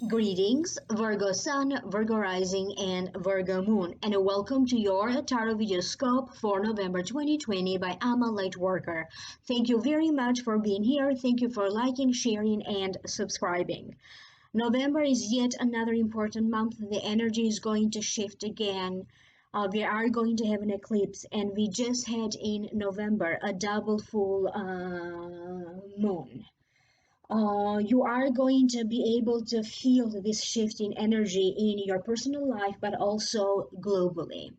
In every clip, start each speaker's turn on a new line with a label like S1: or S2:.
S1: Greetings, Virgo Sun, Virgo Rising, and Virgo Moon, and welcome to your Tarot Video Scope for November 2020 by LightWorker. Thank you very much for being here. Thank you for liking, sharing, and subscribing. November is yet another important month. The energy is going to shift again. We are going to have an eclipse, and we just had in November a double full moon. You are going to be able to feel this shift in energy in your personal life, but also globally.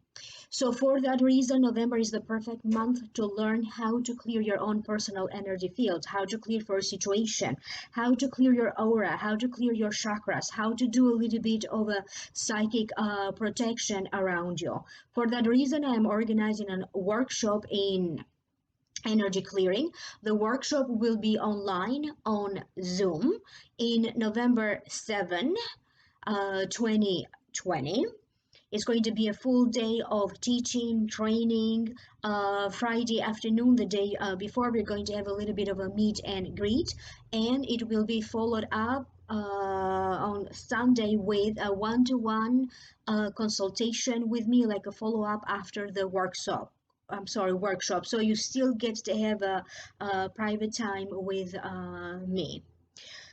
S1: So for that reason, November is the perfect month to learn how to clear your own personal energy field, how to clear for a situation, how to clear your aura, how to clear your chakras, how to do a little bit of a psychic protection around you. For that reason, I am organizing a workshop in energy clearing. The workshop will be online on Zoom in November 7, 2020. It's going to be a full day of teaching, training. Friday afternoon, the day before, we're going to have a little bit of a meet and greet, and it will be followed up on Sunday with a one-to-one consultation with me, like a follow-up after the workshop. Workshop. So you still get to have a private time with me.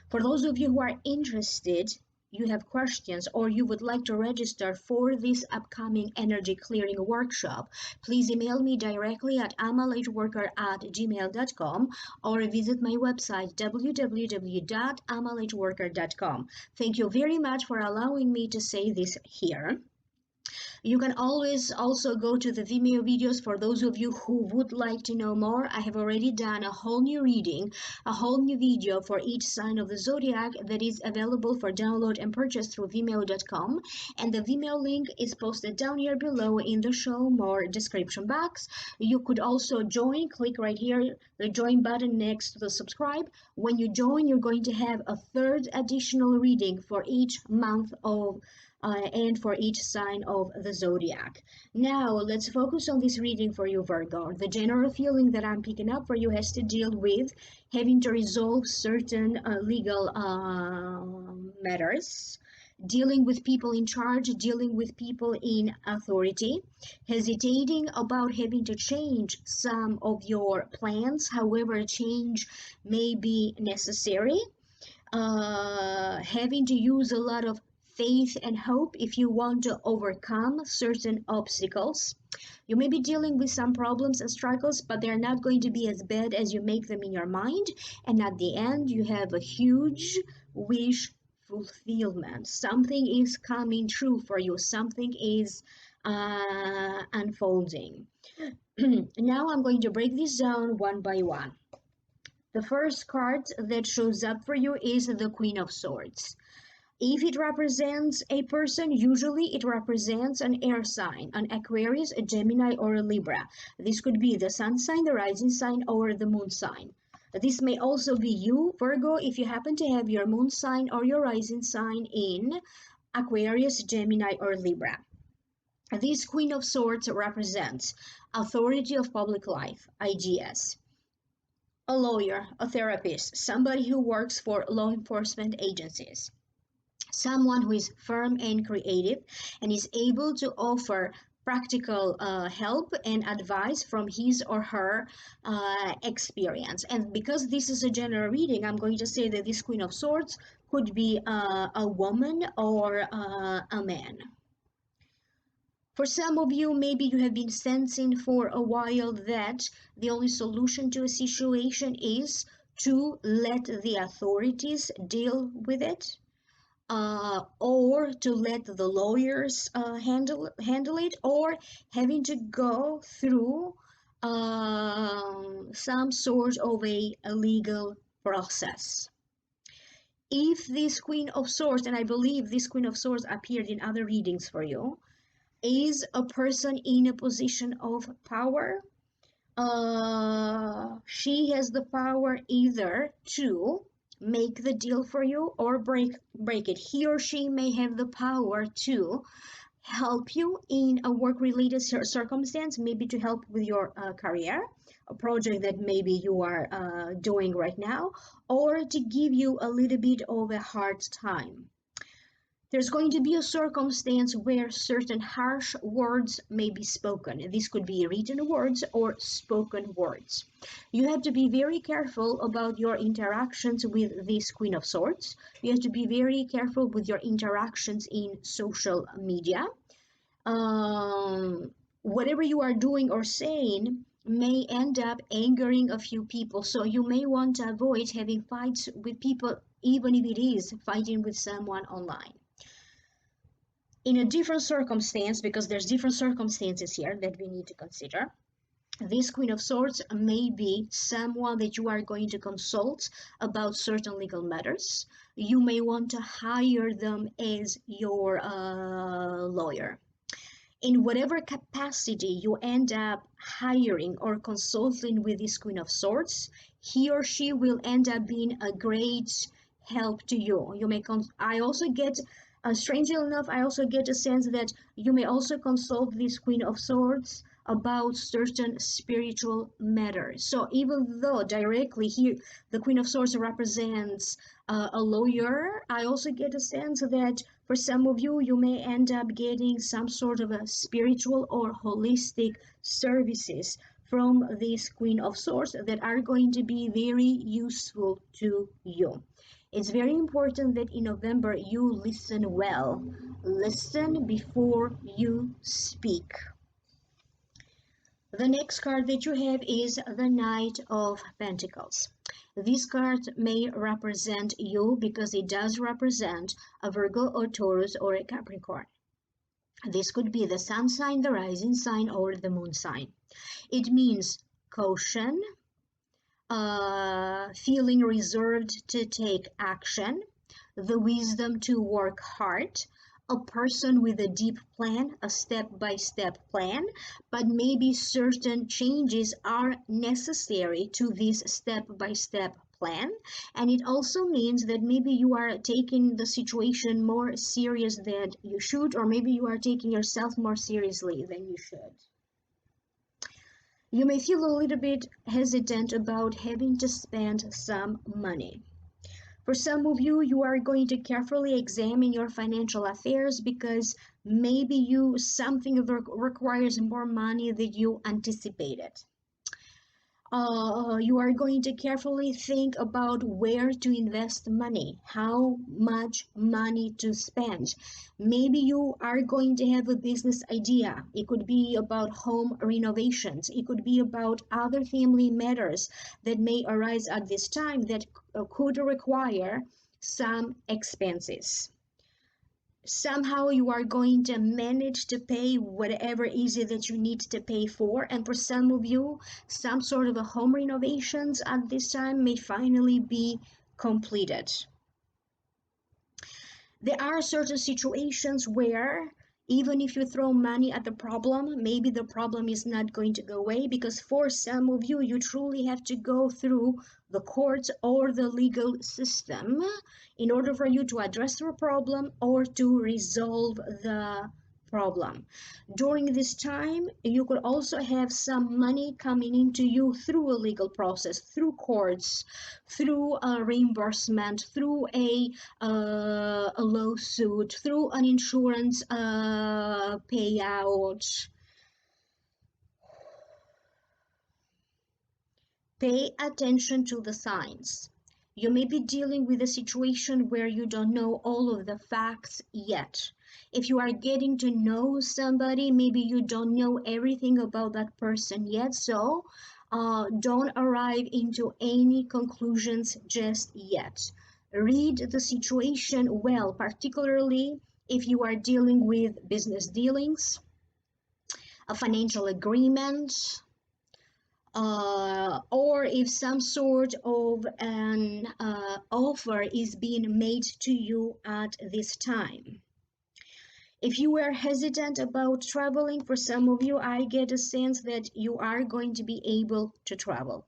S1: For those of you who are interested, you have questions, or you would like to register for this upcoming energy clearing workshop, please email me directly at amalightworker@gmail.com or visit my website www.amalightworker.com. Thank you very much for allowing me to say this here. You can always also go to the Vimeo videos for those of you who would like to know more. I have already done a whole new reading, a whole new video for each sign of the zodiac that is available for download and purchase through Vimeo.com. And the Vimeo link is posted down here below in the show more description box. You could also join, click right here, the join button next to the subscribe. When you join, you're going to have a third additional reading for each month of and for each sign of the zodiac. Now, let's focus on this reading for you, Virgo. The general feeling that I'm picking up for you has to deal with having to resolve certain legal matters, dealing with people in charge, dealing with people in authority, hesitating about having to change some of your plans, however, change may be necessary, having to use a lot of faith and hope if you want to overcome certain obstacles. You may be dealing with some problems and struggles, but they're not going to be as bad as you make them in your mind. And at the end, you have a huge wish fulfillment. Something is coming true for you. Something is unfolding. Now I'm going to break this down one by one. The first card that shows up for you is the Queen of Swords. If it represents a person, usually it represents an air sign, an Aquarius, a Gemini, or a Libra. This could be the sun sign, the rising sign, or the moon sign. This may also be you, Virgo, if you happen to have your moon sign or your rising sign in Aquarius, Gemini, or Libra. This Queen of Swords represents authority of public life, ideas, a lawyer, a therapist, somebody who works for law enforcement agencies, someone who is firm and creative and is able to offer practical help and advice from his or her experience. And because this is a general reading, I'm going to say that this Queen of Swords could be a woman or a man. For some of you, maybe you have been sensing for a while that the only solution to a situation is to let the authorities deal with it, or to let the lawyers handle it, or having to go through some sort of a legal process. If this Queen of Swords, and I believe this Queen of Swords appeared in other readings for you, is a person in a position of power, she has the power either to make the deal for you or break it. He or she may have the power to help you in a work related circumstance, maybe to help with your career, a project that maybe you are doing right now, or to give you a little bit of a hard time. There's going to be a circumstance where certain harsh words may be spoken. This could be written words or spoken words. You have to be very careful about your interactions with this Queen of Swords. You have to be very careful with your interactions in social media. Whatever you are doing or saying may end up angering a few people. So you may want to avoid having fights with people, even if it is fighting with someone online. In a different circumstance, because there's different circumstances here that we need to consider, this Queen of Swords may be someone that you are going to consult about certain legal matters. You may want to hire them as your lawyer. In whatever capacity you end up hiring or consulting with this Queen of Swords, he or she will end up being a great help to you. You may I also get, strangely enough, I also get a sense that you may also consult this Queen of Swords about certain spiritual matters. So even though directly here the Queen of Swords represents a lawyer, I also get a sense that for some of you, you may end up getting some sort of a spiritual or holistic services from this Queen of Swords that are going to be very useful to you. It's very important that in November you listen well. Listen before you speak. The next card that you have is the Knight of Pentacles. This card may represent you because it does represent a Virgo or Taurus or a Capricorn. This could be the sun sign, the rising sign, or the moon sign. It means caution, feeling reserved to take action, the wisdom to work hard, a person with a deep plan, a step-by-step plan, but maybe certain changes are necessary to this step-by-step plan. And it also means that maybe you are taking the situation more serious than you should, or maybe you are taking yourself more seriously than you should. You may feel a little bit hesitant about having to spend some money. For some of you, you are going to carefully examine your financial affairs because maybe something requires more money than you anticipated. You are going to carefully think about where to invest money, how much money to spend. Maybe you are going to have a business idea. It could be about home renovations. It could be about other family matters that may arise at this time that could require some expenses. Somehow you are going to manage to pay whatever is it that you need to pay for. And for some of you, some sort of a home renovations at this time may finally be completed. There are certain situations where even if you throw money at the problem, maybe the problem is not going to go away, because for some of you, you truly have to go through the courts or the legal system in order for you to address the problem or to resolve the problem. During this time, you could also have some money coming into you through a legal process, through courts, through a reimbursement, through a lawsuit, through an insurance payout. Pay attention to the signs. You may be dealing with a situation where you don't know all of the facts yet. If you are getting to know somebody, maybe you don't know everything about that person yet, so don't arrive into any conclusions just yet. Read the situation well, particularly if you are dealing with business dealings, a financial agreement, or if some sort of an offer is being made to you at this time. If you were hesitant about traveling, for some of you, I get a sense that you are going to be able to travel.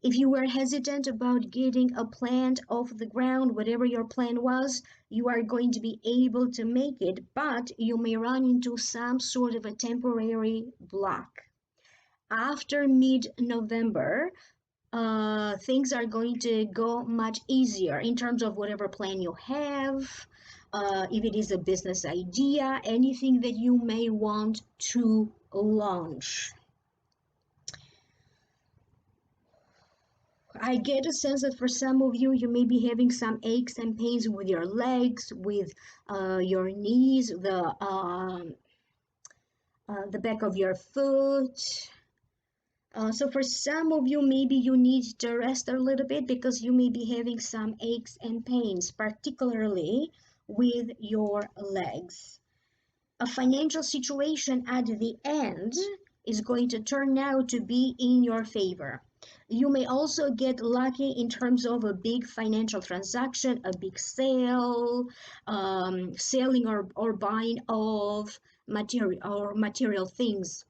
S1: If you were hesitant about getting a plan off the ground, whatever your plan was, you are going to be able to make it, but you may run into some sort of a temporary block. After mid-November, things are going to go much easier in terms of whatever plan you have, if it is a business idea, anything that you may want to launch. I get a sense that for some of you, you may be having some aches and pains with your legs, with your knees, the back of your foot. So for some of you, maybe you need to rest a little bit because you may be having some aches and pains, particularly with your legs. A financial situation at the end is going to turn out to be in your favor. You may also get lucky in terms of a big financial transaction, a big sale, selling or buying of material things,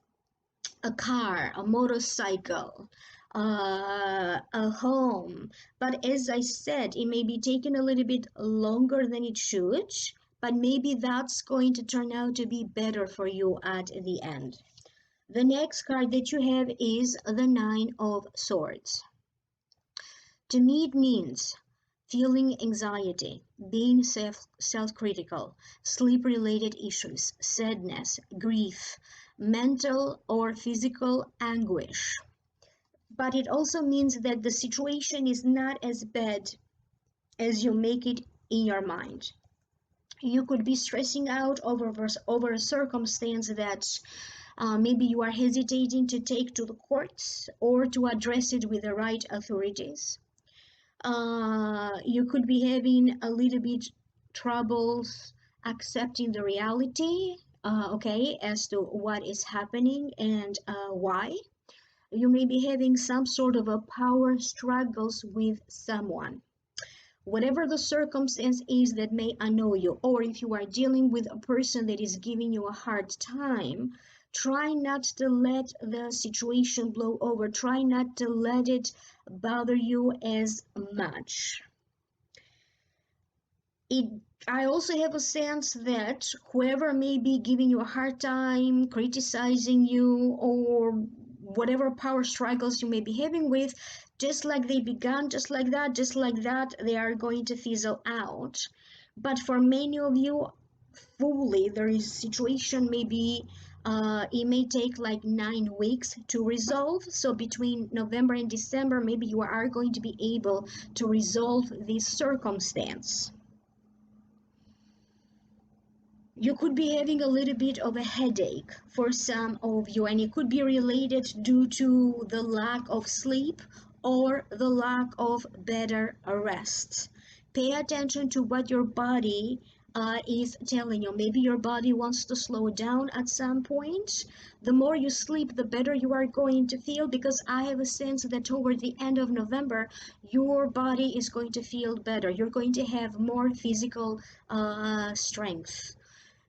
S1: a car, a motorcycle, a home. But as I said, it may be taking a little bit longer than it should, but maybe that's going to turn out to be better for you at the end. The next card that you have is the Nine of Swords. To me, it means feeling anxiety, being self-critical, sleep-related issues, sadness, grief, mental or physical anguish. But it also means that the situation is not as bad as you make it in your mind. You could be stressing out over a circumstance that maybe you are hesitating to take to the courts or to address it with the right authorities. You could be having a little bit troubles accepting the reality, okay, as to what is happening and why. You may be having some sort of a power struggles with someone. Whatever the circumstance is that may annoy you, or if you are dealing with a person that is giving you a hard time, try not to let the situation blow over. Try not to let it bother you as much. I also have a sense that whoever may be giving you a hard time, criticizing you, or whatever power struggles you may be having with, just like they began, just like that, they are going to fizzle out. But for many of you, fully, there is a situation maybe it may take like 9 weeks to resolve. So between November and December, maybe you are going to be able to resolve this circumstance. You could be having a little bit of a headache for some of you, and it could be related due to the lack of sleep or the lack of better rest. Pay attention to what your body is telling you. Maybe your body wants to slow down at some point. The more you sleep, the better you are going to feel, because I have a sense that toward the end of November, your body is going to feel better. You're going to have more physical strength.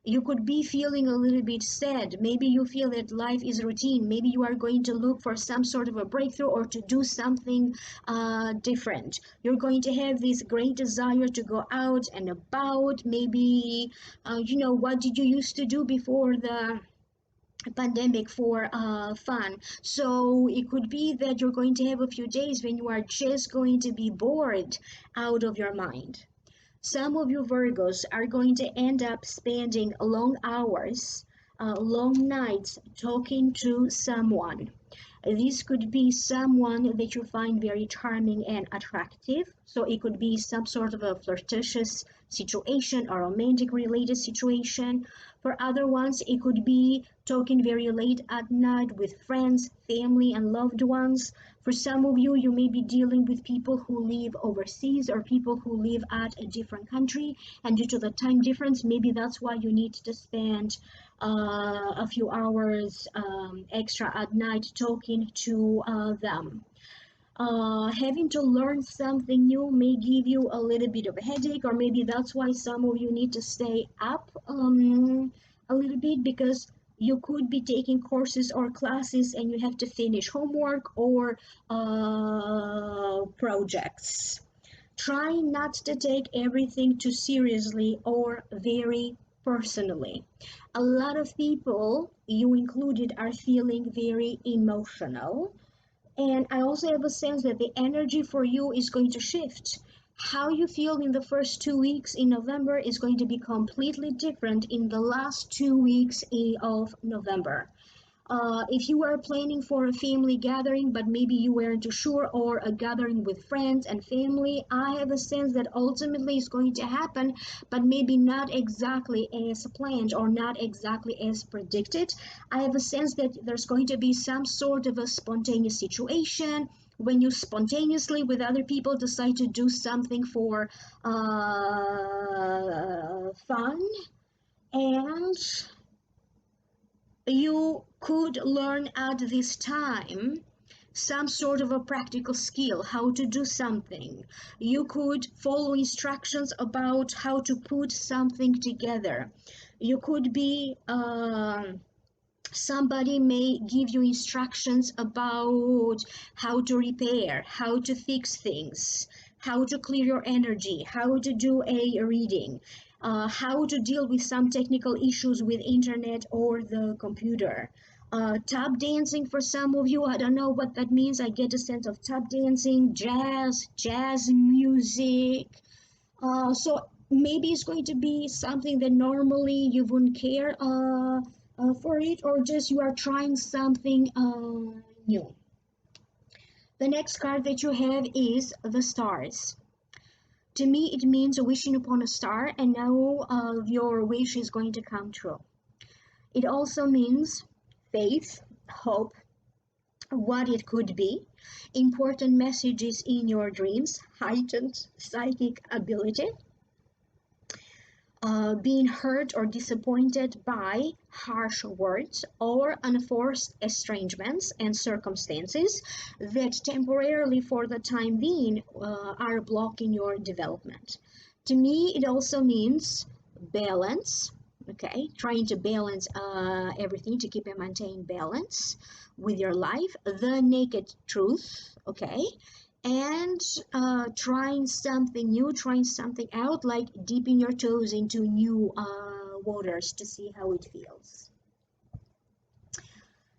S1: You could be feeling a little bit sad. Maybe you feel that life is routine. Maybe you are going to look for some sort of a breakthrough or to do something different. You're going to have this great desire to go out and about. Maybe, what did you used to do before the pandemic for fun? So it could be that you're going to have a few days when you are just going to be bored out of your mind. Some of you Virgos are going to end up spending long hours, long nights talking to someone. This could be someone that you find very charming and attractive. So it could be some sort of a flirtatious situation, a romantic related situation. For other ones, it could be talking very late at night with friends, family, and loved ones. For some of you, you may be dealing with people who live overseas or people who live at a different country, and due to the time difference, maybe that's why you need to spend a few hours extra at night talking to them. Having to learn something new may give you a little bit of a headache, or maybe that's why some of you need to stay up a little bit, because you could be taking courses or classes and you have to finish homework or projects. Try not to take everything too seriously or very personally. A lot of people, you included, are feeling very emotional, and I also have a sense that the energy for you is going to shift. How you feel in the first 2 weeks in November is going to be completely different in the last 2 weeks of November. If you were planning for a family gathering, but maybe you weren't too sure, or a gathering with friends and family, I have a sense that ultimately it's going to happen, but maybe not exactly as planned or not exactly as predicted. I have a sense that there's going to be some sort of a spontaneous situation when you spontaneously with other people decide to do something for fun, and you could learn at this time some sort of a practical skill, how to do something. You could follow instructions about how to put something together. You could be somebody may give you instructions about how to repair, how to fix things, how to clear your energy, how to do a reading, how to deal with some technical issues with internet or the computer. Tap dancing for some of you, I don't know what that means. I get a sense of tap dancing, jazz music. So maybe it's going to be something that normally you wouldn't care for it, or just you are trying something new. The next card that you have is the stars. To me, it means wishing upon a star, and now your wish is going to come true. It also means faith, hope, what it could be, important messages in your dreams, heightened psychic ability, being hurt or disappointed by harsh words or unforced estrangements and circumstances that temporarily, for the time being, are blocking your development. To me, it also means balance, okay? Trying to balance everything to keep and maintain balance with your life, the naked truth, okay? And trying something new, trying something out, like dipping your toes into new waters to see how it feels.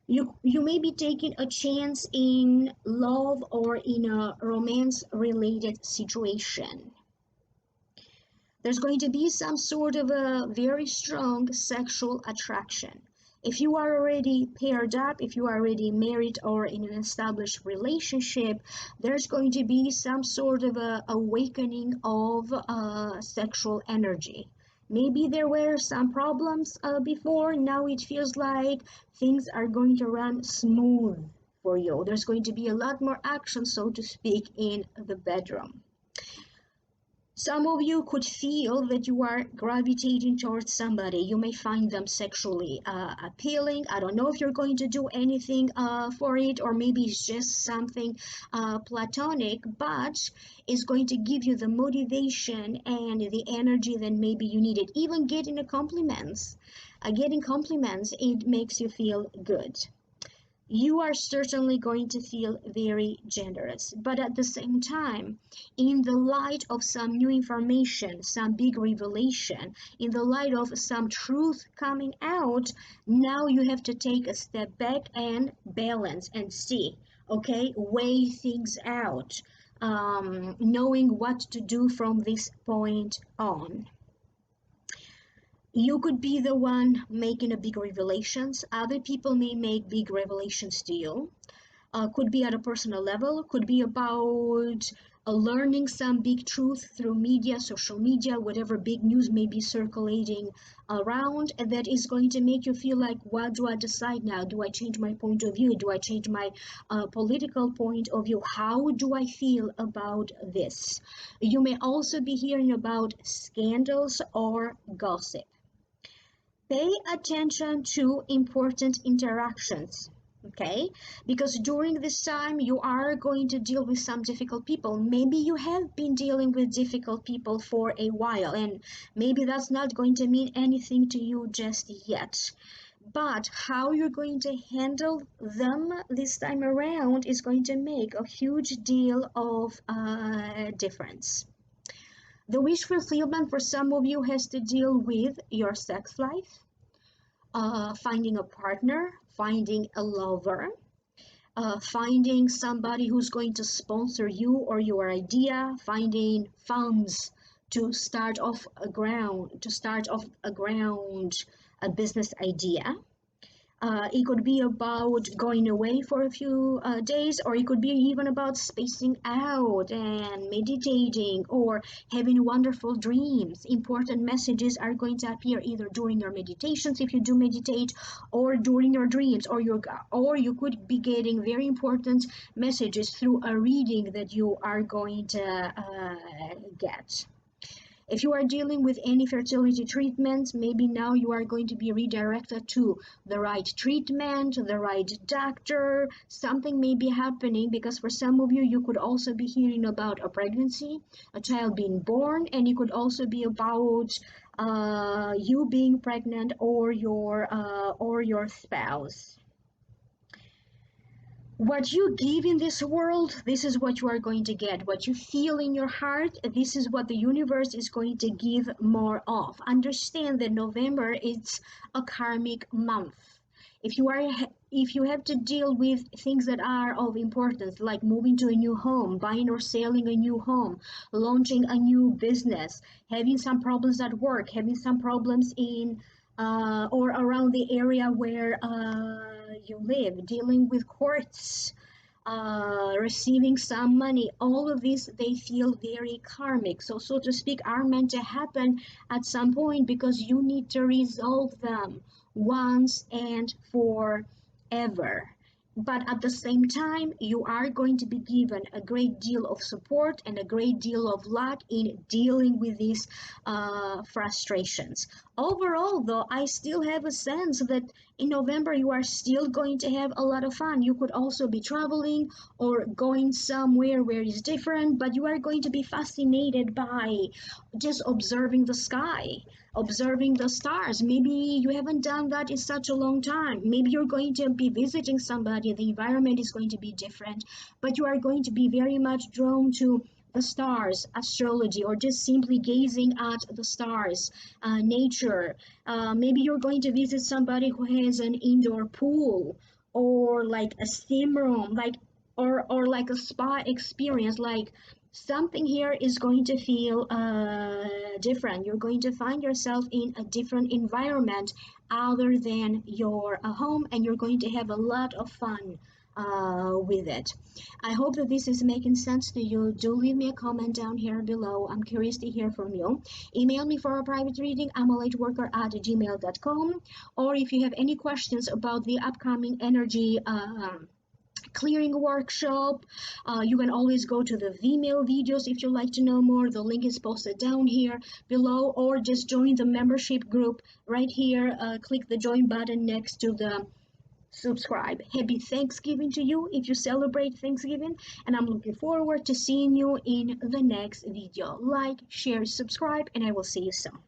S1: You may be taking a chance in love or in a romance related situation. There's going to be some sort of a very strong sexual attraction. If you are already paired up, if you are already married or in an established relationship, there's going to be some sort of a awakening of sexual energy. Maybe there were some problems before, now it feels like things are going to run smooth for you. There's going to be a lot more action, so to speak, in the bedroom. Some of you could feel that you are gravitating towards somebody. You may find them sexually appealing. I don't know if you're going to do anything for it, or maybe it's just something platonic, but it's going to give you the motivation and the energy that maybe you needed. Even getting compliments. Getting compliments, it makes you feel good. You are certainly going to feel very generous. But at the same time, in the light of some new information, some big revelation, in the light of some truth coming out, now you have to take a step back and balance and see, okay, weigh things out, knowing what to do from this point on. You could be the one making a big revelations. Other people may make big revelations to you. Could be at a personal level, could be about learning some big truth through media, social media, whatever big news may be circulating around, and that is going to make you feel like, what do I decide now? Do I change my point of view? Do I change my political point of view? How do I feel about this? You may also be hearing about scandals or gossip. Pay attention to important interactions, okay? Because during this time you are going to deal with some difficult people. Maybe you have been dealing with difficult people for a while, and maybe that's not going to mean anything to you just yet. But how you're going to handle them this time around is going to make a huge deal of difference. The wish fulfillment for some of you has to deal with your sex life, finding a partner, finding a lover, finding somebody who's going to sponsor you or your idea, finding funds to start off a business idea. It could be about going away for a few days, or it could be even about spacing out and meditating or having wonderful dreams. Important messages are going to appear either during your meditations, if you do meditate, or during your dreams, or you could be getting very important messages through a reading that you are going to get. If you are dealing with any fertility treatments, maybe now you are going to be redirected to the right treatment, the right doctor. Something may be happening, because for some of you, you could also be hearing about a pregnancy, a child being born, and it could also be about you being pregnant or your spouse. What you give in this world, this is what you are going to get. What you feel in your heart, this is what the universe is going to give more of. Understand that November is a karmic month. If you have to deal with things that are of importance, like moving to a new home, buying or selling a new home, launching a new business, having some problems at work, having some problems in or around the area where you live, dealing with courts, receiving some money, all of these, they feel very karmic. So to speak, are meant to happen at some point, because you need to resolve them once and forever. But at the same time, you are going to be given a great deal of support and a great deal of luck in dealing with these frustrations. Overall, though, I still have a sense that in November you are still going to have a lot of fun. You could also be traveling or going somewhere where it's different, but you are going to be fascinated by just observing the sky, observing the stars. Maybe you haven't done that in such a long time. Maybe you're going to be visiting somebody, the environment is going to be different, but you are going to be very much drawn to the stars, astrology, or just simply gazing at the stars, nature. Maybe you're going to visit somebody who has an indoor pool, or like a steam room, or like a spa experience. Like, something here is going to feel different. You're going to find yourself in a different environment other than your home, and you're going to have a lot of fun with it. I hope that this is making sense to you. Do leave me a comment down here below. I'm curious to hear from you. Email me for a private reading. I'm a lightworker at gmail.com. Or if you have any questions about the upcoming energy clearing workshop, you can always go to the Vimeo videos if you'd like to know more. The link is posted down here below, or just join the membership group right here. Click the join button next to the subscribe. Happy Thanksgiving to you if you celebrate Thanksgiving, and I'm looking forward to seeing you in the next video. Like, share, subscribe, and I will see you soon.